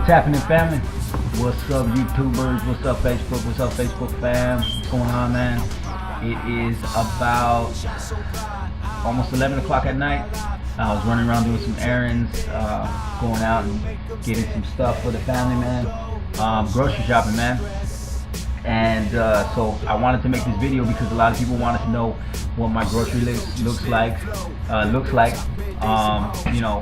happening, family? What's up, YouTubers? What's up, Facebook? What's up, Facebook fam? What's going on, man? It is about almost 11 o'clock at night. I was running around doing some errands, going out and getting some stuff for the family, man. Grocery shopping, man. And so I wanted to make this video because a lot of people wanted to know what my grocery list looks like. You know,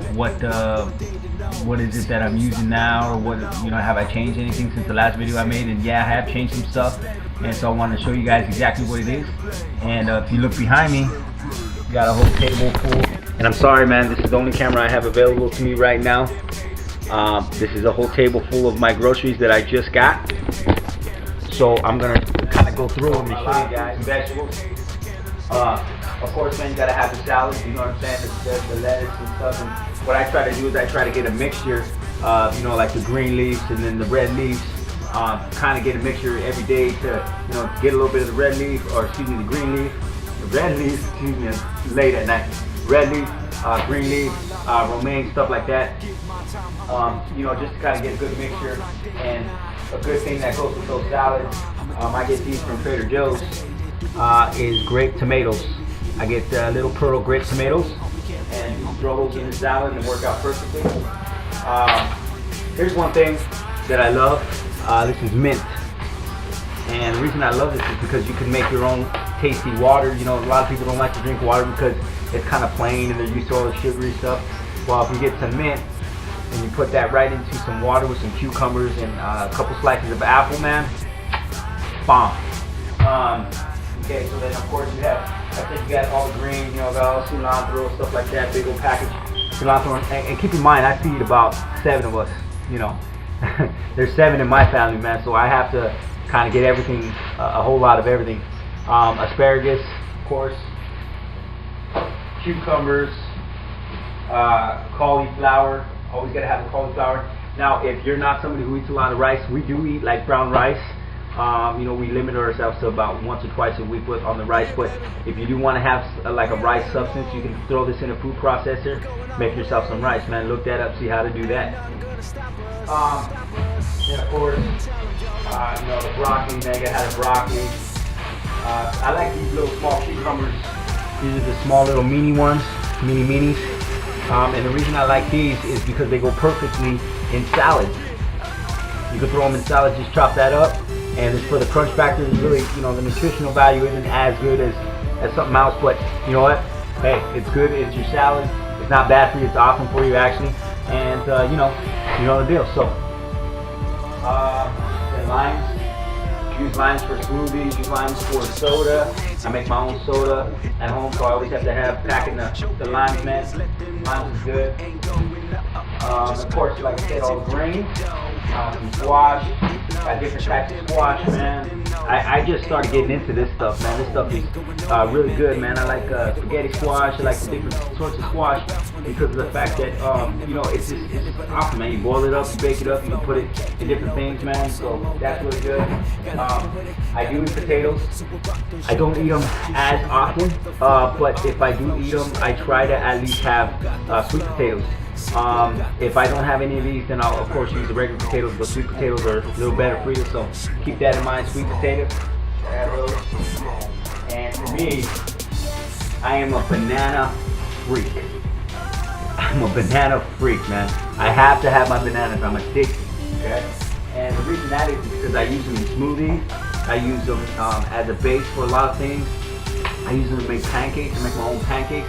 what is it that I'm using now, or what, you know, have I changed anything since the last video I made? And yeah, I have changed some stuff, and so I wanted to show you guys exactly what it is. And if you look behind me, got a whole table full. And I'm sorry, man, this is the only camera I have available to me right now. This is a whole table full of my groceries that I just got. So I'm gonna kind of go through them and show you guys. Vegetables. Of course, man, you gotta have the salads. You know what I'm saying? The lettuce and stuff. And what I try to do is I try to get a mixture of, you know, like the green leaves and then the red leaves. Kind of get a mixture every day to, you know, get a little bit of the red leaf, or excuse me, the green leaf. The red leaf, excuse me, late at night. Red leaf, green leaf, romaine, stuff like that. You know, just to kind of get a good mixture. And a good thing that goes with those salads, I get these from Trader Joe's, is grape tomatoes. I get little pearl grape tomatoes and throw those in the salad and work out perfectly. Here's one thing that I love. This is mint. And the reason I love this is because you can make your own tasty water. You know, a lot of people don't like to drink water because it's kind of plain and they're used to all the sugary stuff. Well, if you get some mint and you put that right into some water with some cucumbers and a couple slices of apple, man, bomb. Okay, so then of course you have, I think you got all the green, you know, got all cilantro, stuff like that, big old package cilantro. And keep in mind, I feed about 7 of us, you know. There's 7 in my family, man, so I have to kind of get everything, a whole lot of everything. Asparagus, of course, cucumbers, cauliflower. Always gotta have the cauliflower. Now, if you're not somebody who eats a lot of rice, we do eat like brown rice. You know, we limit ourselves to about once or twice a week on the rice. But if you do want to have like a rice substance, you can throw this in a food processor, make yourself some rice, man. Look that up, see how to do that. And of course, you know, the broccoli, man. Gotta have the broccoli. I like these little small cucumbers. These are the small little mini ones, minis. And the reason I like these is because they go perfectly in salads. You can throw them in salads, just chop that up. And it's for the crunch factor. It's really, you know, the nutritional value isn't as good as something else, but you know what? Hey, it's good. It's your salad. It's not bad for you. It's awesome for you, actually. And you know the deal. So, limes. Use limes for smoothies. Use limes for soda. I make my own soda at home, so I always have to have packing the limes, man. Limes is good. Of course, like I said, all the greens. Some squash. Got different types of squash, man. I just started getting into this stuff, man. This stuff is really good, man. I like spaghetti squash. I like the different sorts of squash because of the fact that, you know, it's just awesome, man. You boil it up, you bake it up, you can put it in different things, man. So that's really good. I do eat potatoes. I don't eat them as often, but if I do eat them, I try to at least have sweet potatoes. If I don't have any of these, then I'll of course use the regular potatoes, but sweet potatoes are a little better for you, so keep that in mind. Sweet potatoes. And for me, I am a banana freak. I'm a banana freak, man. I have to have my bananas. I'm addicted. Okay? And the reason that is because I use them in smoothies. I use them as a base for a lot of things. I use them to make pancakes. I make my own pancakes.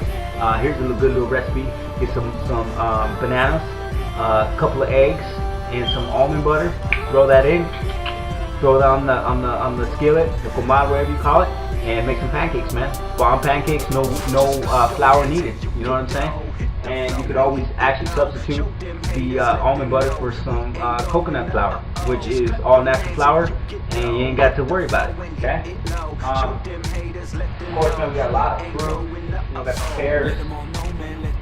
Here's a good little recipe. Get some bananas, a couple of eggs, and some almond butter. Throw that in. Throw it on the skillet, the comal, whatever you call it, and make some pancakes, man. Bomb pancakes, no flour needed. You know what I'm saying? And you could always actually substitute the almond butter for some coconut flour, which is all natural flour, and you ain't got to worry about it. Okay? Of course, man, we got a lot of fruit. We got the pears.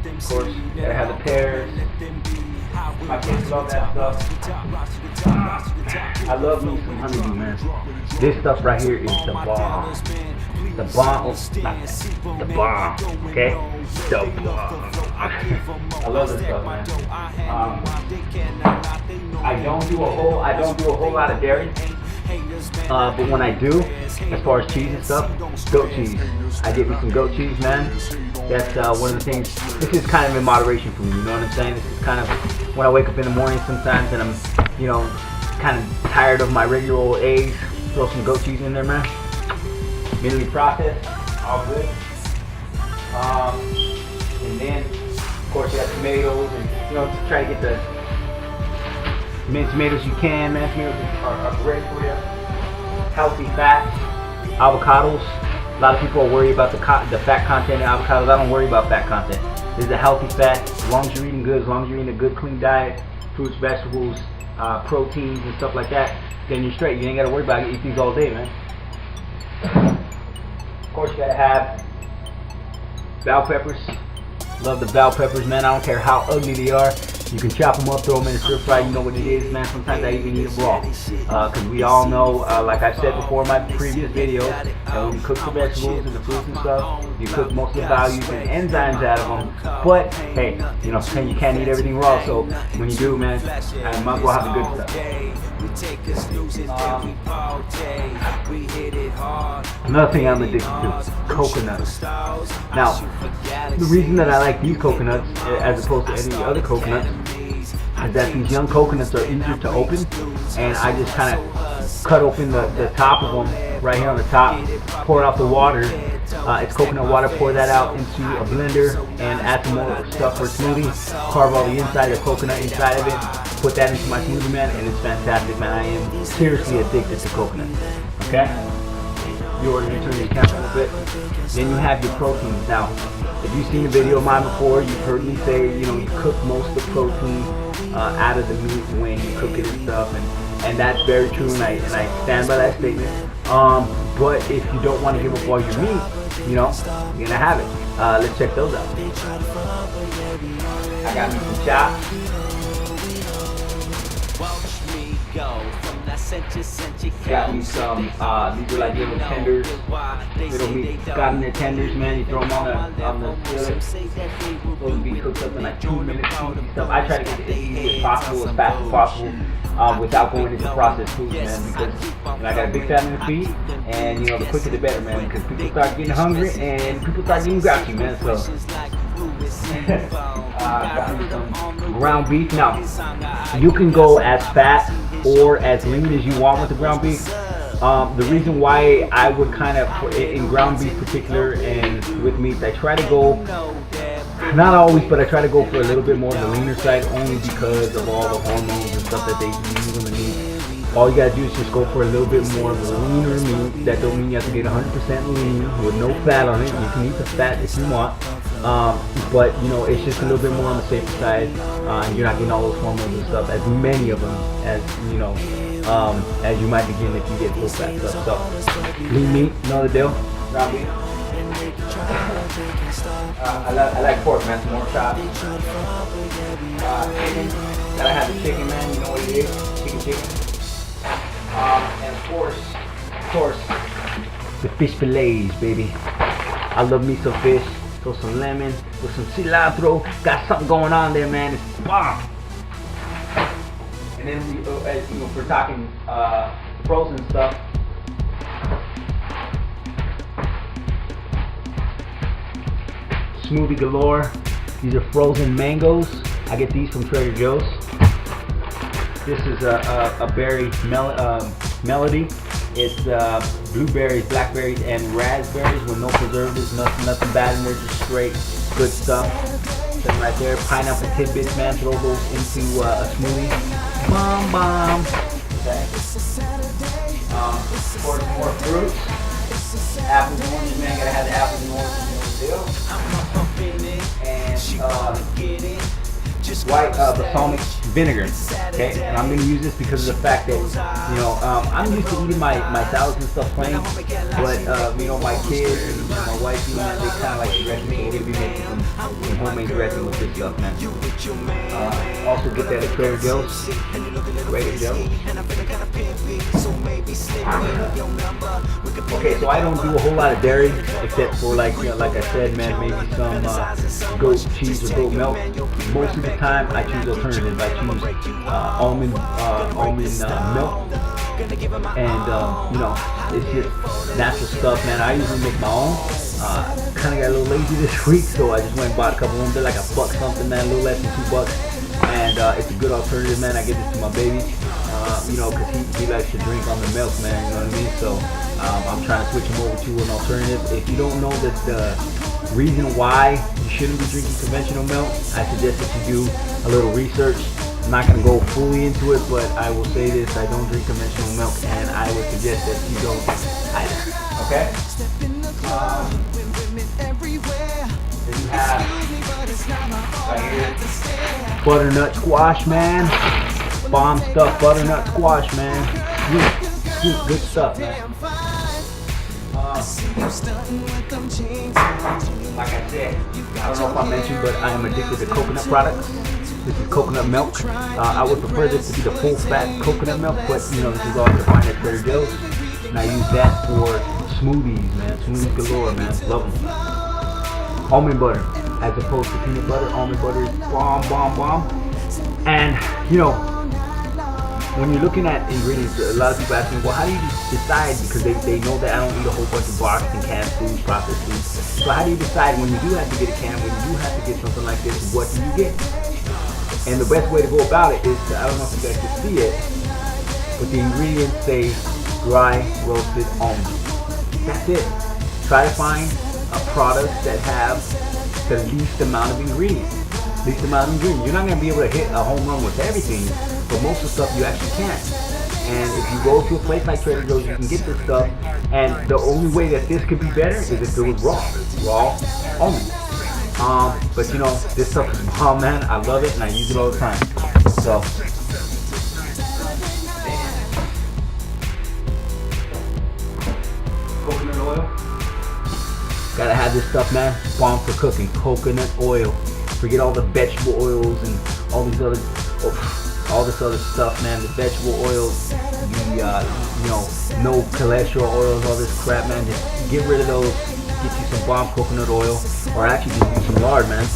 Of course, you gotta have the pears. My kids love that stuff. I love me some honeydew, man. This stuff right here is the bomb. the bomb. The bomb. Okay? The bomb. I love this stuff, man. I don't do a whole lot of dairy. But when I do, as far as cheese and stuff, goat cheese. I get me some goat cheese, man. That's one of the things. This is kind of in moderation for me, you know what I'm saying? This is kind of when I wake up in the morning sometimes and I'm, you know, kind of tired of my regular old eggs. Throw some goat cheese in there, man. Minimally processed, all good. And then, of course, you have tomatoes, and you know, just try to get the minced tomatoes you can. Man, tomatoes are great for you. Healthy fats, avocados. A lot of people are worried about the fat content in avocados. I don't worry about fat content. This is a healthy fat. As long as you're eating good, as long as you're eating a good, clean diet, fruits, vegetables, proteins, and stuff like that, then you're straight. You ain't got to worry about it. Eat these all day, man. Of course, you got to have bell peppers. Love the bell peppers, man. I don't care how ugly they are. You can chop them up, throw them in a stir fry. You know what it is, man. Sometimes I even eat them raw. Because we all know, like I've said before in my previous videos, that when you cook the vegetables and the fruits and stuff, you cook most of the values and enzymes out of them. But, hey, you know, you can't eat everything raw. So when you do, man, I might as well have the good stuff. Another thing I'm addicted to, coconuts. Now, the reason that I like these coconuts as opposed to any other coconuts is that these young coconuts are easier to open, and I just kind of cut open the top of them right here on the top, pour it off the water. It's coconut water, pour that out into a blender and add some more stuff for a smoothie. Carve all the inside of the coconut inside of it, put that into my smoothie, man, and it's fantastic, man. I am seriously addicted to coconut. Okay? You order to turn your camera a little bit. Then you have your proteins. Now, if you've seen a video of mine before, you've heard me say, you know, you cook most of the protein out of the meat when you cook it and stuff, and that's very true, and I stand by that statement. But if you don't want to give up all your meat, you know, you're gonna have it. Let's check those out. I got me some chops. Got me some, these are like little tenders, little meat, got in their tenders, man. You throw them on the skillet. Supposed to be cooked up in like 2 minutes. Stuff. I try to get it as easy as possible, as fast as possible, without going into processed foods, man. Because I got a big family to feed, and you know, the quicker the better, man. Because people start getting hungry and people start getting grouchy, man. So. Got me some ground beef. Now, you can go as fat or as lean as you want with the ground beef. The reason why I would kind of, in ground beef particular and with meats, I try to go, not always, but I try to go for a little bit more on the leaner side, only because of all the hormones and stuff that they use on the meat. All you gotta do is just go for a little bit more of a leaner meat. That don't mean you have to get 100% lean with no fat on it. You can eat the fat if you want. But you know, it's just a little bit more on the safer side, and you're not getting all those hormones and stuff, as many of them as you know, as you might be getting if you get full fat stuff. So lean meat, you know the deal. Ground beef. I like pork, man. Some more chops. Chicken. Gotta have the chicken, man. You know what it is. Chicken. And of course, the fish fillets, baby. I love me some fish. Throw some lemon with some cilantro. Got something going on there, man. It's bomb. And then we, you know, if we're talking frozen stuff. Smoothie galore. These are frozen mangoes. I get these from Trader Joe's. This is a berry melody. It's blueberries, blackberries, and raspberries with no preservatives, nothing bad in there, just straight good stuff. Then right there, pineapple tidbits, man. Throw those into a smoothie. Bomb. Okay. Of course, more fruits. Apples and oranges, man. Gotta have the apples and oranges, you know the deal. And white balsamic vinegar. Okay, and I'm gonna use this because of the fact that I'm used to eating my salads and stuff plain, but my kids and my wife, man, they kind of like dressing, so we're gonna be making some homemade dressing with this stuff, man. Also get that at Trader Joe's, Trader Joe's. Okay, so I don't do a whole lot of dairy, except for like I said, man, maybe some goat cheese or goat milk. Most of the time, I choose alternatives. I choose almond milk, and it's just natural stuff, man. I usually make my own. Kind of got a little lazy this week, so I just went and bought a couple of them. They're like $1 something, man, a little less than $2, and it's a good alternative, man. I give this to my baby, because he likes to drink on the milk, man. You know what I mean? So I'm trying to switch him over to an alternative. If you don't know that the reason why you shouldn't be drinking conventional milk, I suggest that you do a little research. I'm not going to go fully into it, but I will say this: I don't drink conventional milk, and I would suggest that you don't either. Okay? Then you have right here butternut squash, man. Bomb stuff, butternut squash, man. Sweet, good stuff, man. Like I said, I don't know if I mentioned, but I am addicted to coconut products. This is coconut milk. I would prefer this to be the full fat coconut milk, but this is all you can find at Trader Joe's. And I use that for smoothies, man. Smoothies galore, man. Love them. Almond butter, as opposed to peanut butter. Almond butter is bomb. And when you're looking at ingredients, a lot of people ask me, well, how do you decide? Because they know that I don't eat a whole bunch of boxed and canned foods, processed foods. So how do you decide when you do have to get a can, when you do have to get something like this, what do you get? And the best way to go about it is to, I don't know if you guys can see it, but the ingredients say dry roasted almonds. That's it. Try to find a product that have the least amount of ingredients. You're not going to be able to hit a home run with everything, but most of the stuff you actually can. And if you go to a place like Trader Joe's, you can get this stuff. And the only way that this could be better is if it was raw almonds. But this stuff is bomb, man. I love it and I use it all the time. So coconut oil. Gotta have this stuff, man. Bomb for cooking. Coconut oil. Forget all the vegetable oils and all this other stuff, man. The vegetable oils, no cholesterol oils, all this crap, man. Just get rid of those. Get you some bomb coconut oil, or actually just use some lard, man.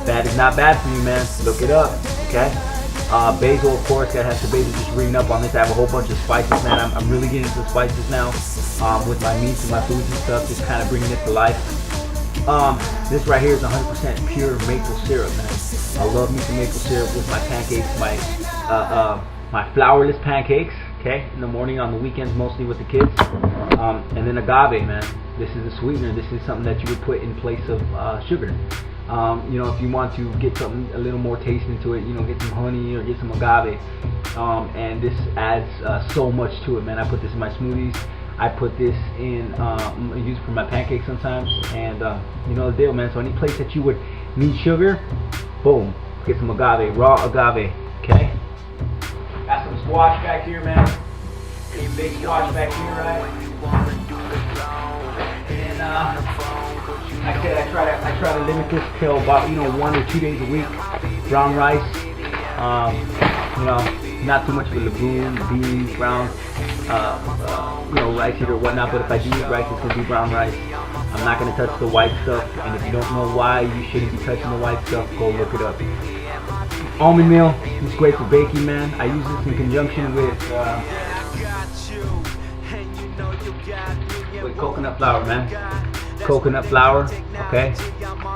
That is not bad for you, man. Look it up, okay? Basil, of course, gotta have some basil. Just reading up on this. I have a whole bunch of spices, man. I'm really getting into the spices now, with my meats and my foods and stuff. Just kind of bringing it to life. This right here is 100% pure maple syrup, man. I love me some maple syrup with my pancakes, my flourless pancakes, okay, in the morning, on the weekends, mostly with the kids. And then agave, man. This is a sweetener. This is something that you would put in place of sugar. If you want to get something a little more taste into it, get some honey or get some agave. And this adds so much to it, man. I put this in my smoothies. I put this in, I use it for my pancakes sometimes, and you know the deal, man. So any place that you would need sugar, boom, get some agave, raw agave, okay? Got some squash back here, man. Big squash back here, right? And like I said, I try to limit this till about 1 or 2 days a week. Brown rice, not too much of a legume, beans, brown, rice or whatnot. But if I do eat rice, it's gonna be brown rice. I'm not gonna touch the white stuff. And if you don't know why you shouldn't be touching the white stuff, go look it up. Almond meal is great for baking, man. I use this in conjunction with coconut flour, man. Coconut flour, okay?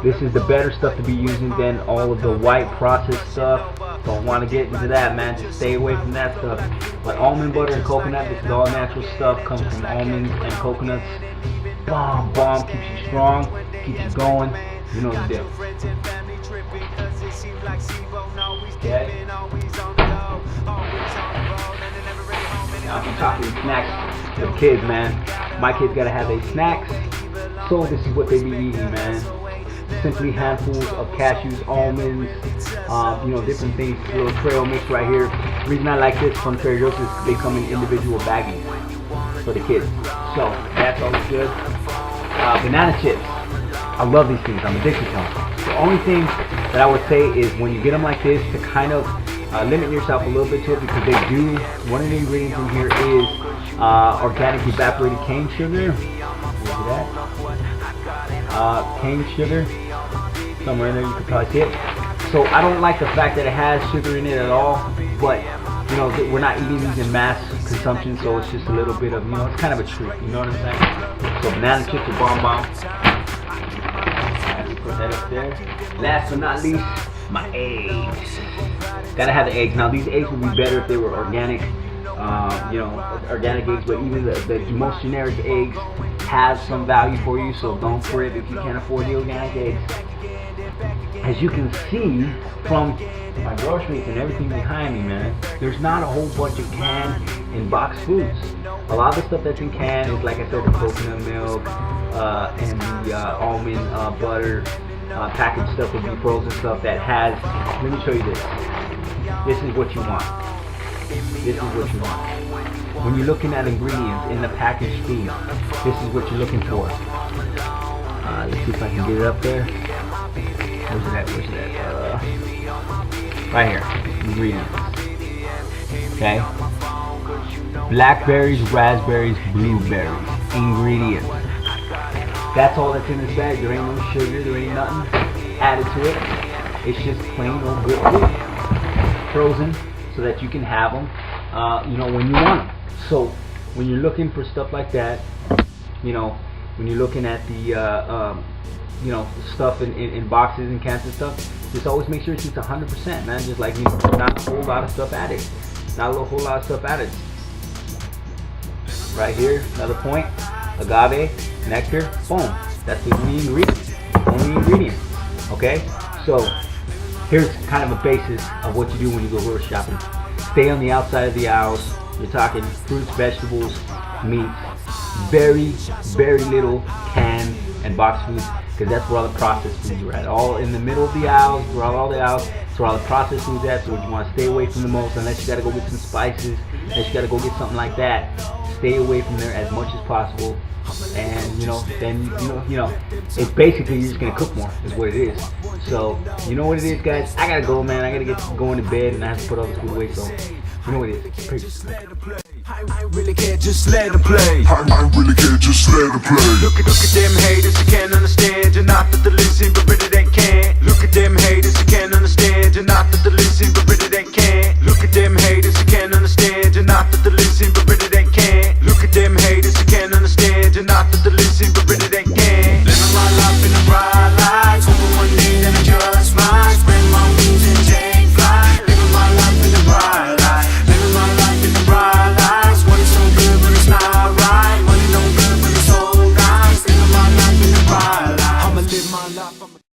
This is the better stuff to be using than all of the white processed stuff. Don't want to get into that, man. Just stay away from that stuff. But almond butter and coconut, this is all natural stuff. Comes from almonds and coconuts. Bomb, keeps you strong, keeps you going. You know the deal. Okay. Now I'm talking snacks for kids, man. My kids gotta have their snacks. So this is what they be eating, man. simply handfuls of cashews, almonds, you know, different things. Little trail mix right here. The reason I like this from Trader Joe's is they come in individual baggies for the kids. So that's always good. Banana chips. I love these things. I'm addicted to them. The only thing that I would say is when you get them like this, to kind of limit yourself a little bit to it, because they do, one of the ingredients in here is organic evaporated cane sugar. Look at that. Cane sugar. Somewhere in there you can probably see it. So I don't like the fact that it has sugar in it at all, but you know, we're not eating these in mass consumption, so it's just a little bit of, you know, it's kind of a treat, you know what I'm saying? So banana chips are bomb. Put that up there. Last but not least, my eggs. Gotta have the eggs. Now these eggs would be better if they were organic, you know, organic eggs, but even the most generic eggs have some value for you, so don't fret if you can't afford the organic eggs. As you can see from my groceries and everything behind me, man, there's not a whole bunch of canned and boxed foods. A lot of the stuff that's in can is, like I said, the coconut milk and the almond butter, packaged stuff would be frozen stuff that has, let me show you this. This is what you want. This is what you want. When you're looking at ingredients in the packaged food, this is what you're looking for. Let's see if I can get it up there. Where's it at? Right here. Ingredients. Okay. Blackberries, raspberries, blueberries. Ingredients. That's all that's in this bag. There ain't no sugar, there ain't nothing added to it. It's just plain old good food. Frozen so that you can have them, you know, when you want them. So when you're looking for stuff like that, you know, when you're looking at the you know, stuff in boxes and cans and stuff, just always make sure it's just 100%, man. Just like, you know, not a whole lot of stuff added. Not a whole lot of stuff added. Right here, another point. Agave, nectar, boom. That's the only ingredient. Okay? So here's kind of a basis of what you do when you go grocery shopping. Stay on the outside of the aisles. You're talking fruits, vegetables, meats. Very, very little canned and boxed foods, because that's where all the processed foods are at. All in the middle of the aisles, where all the aisles, that's where all the processed foods at. So you want to stay away from the most, unless you got to go get some spices, unless you got to go get something like that. Stay away from there as much as possible. And you know, then you know, it's basically you're just gonna cook more, is what it is. So you know what it is, guys. I gotta go, man. I gotta get going to bed, and I have to put all this food away. So you know what it is. Peace. I really care, just let them play. I really care, just let them play. Look at them haters, you can't understand. You're not that they listen, but really they can't. Look at them haters, you can't understand. You're not that they listen, but really they can't. Look at them haters, you can't understand. You're not that they listen, but really they can't. Look at them haters, you can't understand. You're not that they listen, but really they can't. Living my life in the bright lights, hoping one day that I just might spread my wings and take flight. Living my life in the bright light, living my life in the bright light. But it's not right. Money don't good, but it's so nice. Living my life in the bright light. I'ma live my life.